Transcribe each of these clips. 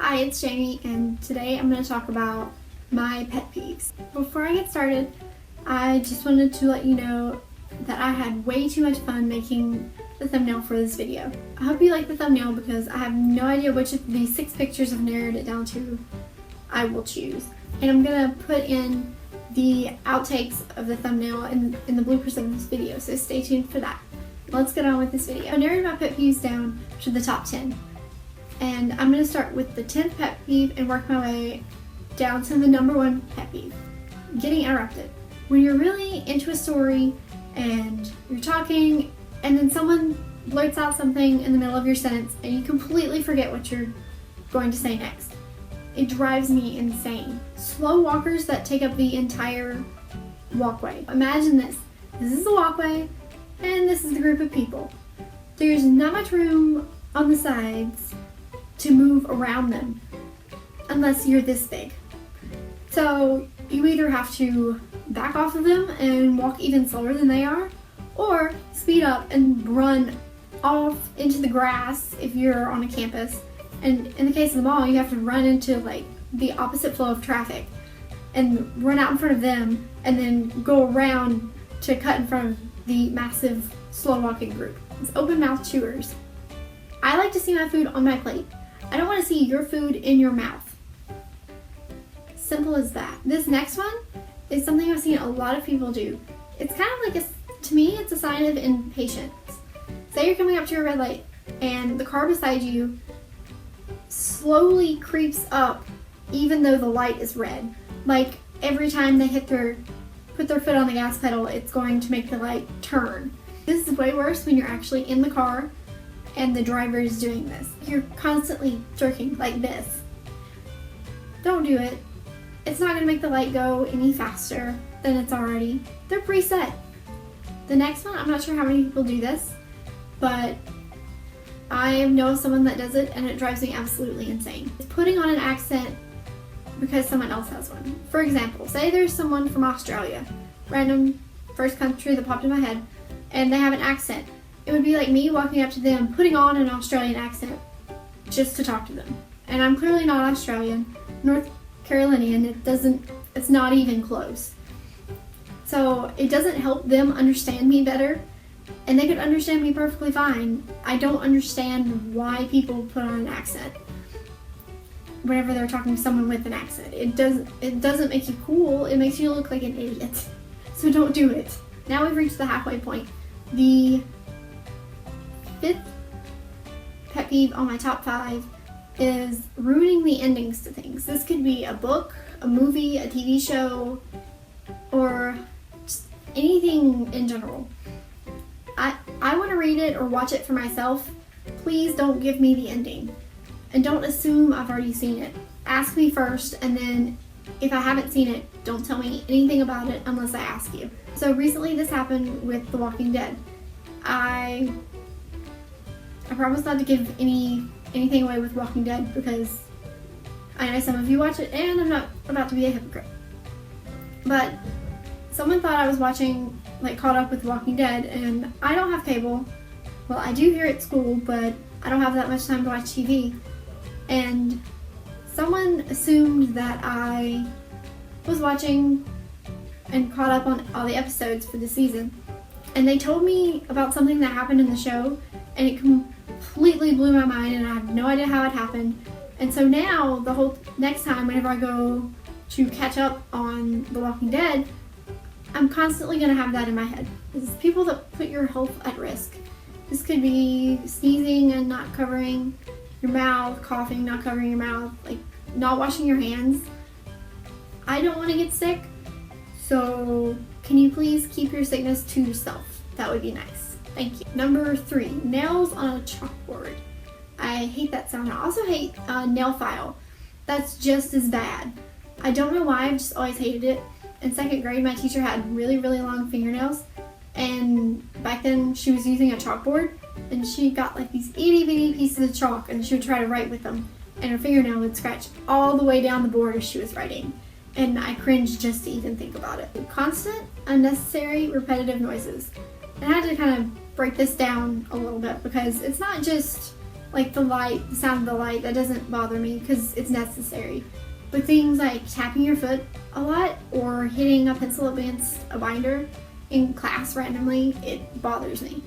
Hi, it's Jamie, and today I'm going to talk about my pet peeves. Before I get started, I just wanted to let you know that I had way too much fun making the thumbnail for this video. I hope you like the thumbnail because I have no idea which of these 6 pictures I've narrowed it down to I will choose. And I'm going to put in the outtakes of the thumbnail in the bloopers of this video, so stay tuned for that. Let's get on with this video. I narrowed my pet peeves down to the top 10. And I'm going to start with the 10th pet peeve and work my way down to the number 1 pet peeve. Getting interrupted. When you're really into a story and you're talking and then someone blurts out something in the middle of your sentence and you completely forget what you're going to say next. It drives me insane. Slow walkers that take up the entire walkway. Imagine this. This is the walkway and this is the group of people. There's not much room on the sides to move around them unless you're this big. So you either have to back off of them and walk even slower than they are, or speed up and run off into the grass if you're on a campus. And in the case of the mall, you have to run into like the opposite flow of traffic and run out in front of them and then go around to cut in front of the massive slow walking group. It's open mouth chewers. I like to see my food on my plate. I don't want to see your food in your mouth. Simple as that. This next one is something I've seen a lot of people do. It's kind of like to me, it's a sign of impatience. Say you're coming up to a red light and the car beside you slowly creeps up even though the light is red. Like every time they put their foot on the gas pedal, it's going to make the light turn. This is way worse when you're actually in the car and the driver is doing this. You're constantly jerking like this. Don't do it. It's not gonna make the light go any faster than it's already. They're preset. The next one, I'm not sure how many people do this, but I know someone that does it and it drives me absolutely insane. It's putting on an accent because someone else has one. For example, say there's someone from Australia, random first country that popped in my head, and they have an accent. It would be like me walking up to them, putting on an Australian accent just to talk to them. And I'm clearly not Australian, North Carolinian, it's not even close. So it doesn't help them understand me better, and they could understand me perfectly fine. I don't understand why people put on an accent whenever they're talking to someone with an accent. It doesn't make you cool, it makes you look like an idiot. So don't do it. Now we've reached the halfway point. The 5th pet peeve on my top 5 is ruining the endings to things. This could be a book, a movie, a TV show, or just anything in general. I want to read it or watch it for myself. Please don't give me the ending. And don't assume I've already seen it. Ask me first, and then if I haven't seen it, don't tell me anything about it unless I ask you. So recently this happened with The Walking Dead. I promise not to give anything away with Walking Dead because I know some of you watch it and I'm not about to be a hypocrite. But someone thought I was watching, caught up with Walking Dead, and I don't have cable. Well, I do here at school, but I don't have that much time to watch TV. And someone assumed that I was watching and caught up on all the episodes for the season. And they told me about something that happened in the show, and it completely blew my mind, and I have no idea how it happened. And so now, the whole next time, whenever I go to catch up on The Walking Dead, I'm constantly going to have that in my head. This is people that put your health at risk. This could be sneezing and not covering your mouth, coughing, not covering your mouth, not washing your hands. I don't want to get sick, so can you please keep your sickness to yourself? That would be nice. Thank you. Number 3, nails on a chalkboard. I hate that sound. I also hate nail file. That's just as bad. I don't know why, I've just always hated it. In 2nd grade, my teacher had really, really long fingernails, and back then she was using a chalkboard, and she got these itty bitty pieces of chalk, and she would try to write with them, and her fingernail would scratch all the way down the board as she was writing, and I cringed just to even think about it. Constant, unnecessary, repetitive noises. And I had to kind of break this down a little bit because it's not just Like the light, the sound of the light, that doesn't bother me because it's necessary. But things like tapping your foot a lot or hitting a pencil against a binder in class randomly, it bothers me.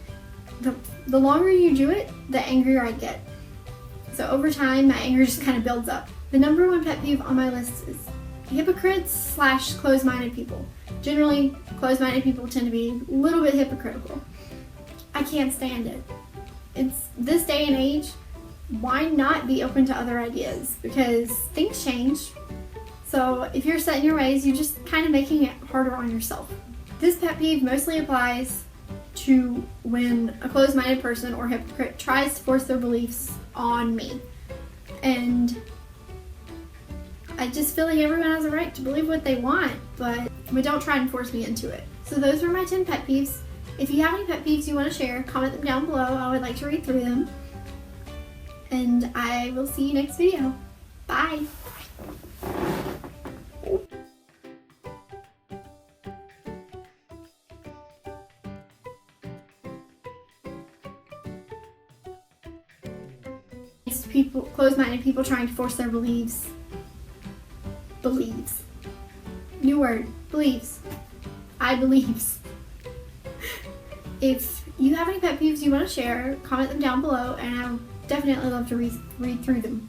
The longer you do it, the angrier I get. So over time, my anger just kind of builds up. The number one pet peeve on my list is hypocrites / closed-minded people. Generally, closed-minded people tend to be a little bit hypocritical. I can't stand it. It's this day and age, why not be open to other ideas? Because things change. So if you're set in your ways, you're just kind of making it harder on yourself. This pet peeve mostly applies to when a closed-minded person or hypocrite tries to force their beliefs on me. And I just feel like everyone has a right to believe what they want, but don't try and force me into it. So those were my 10 pet peeves. If you have any pet peeves you want to share, comment them down below. I would like to read through them. And I will see you next video. Bye! People, closed-minded people trying to force their beliefs. Believes. New word. Believes. I believes. If you have any pet peeves you want to share, comment them down below, and I would definitely love to read through them.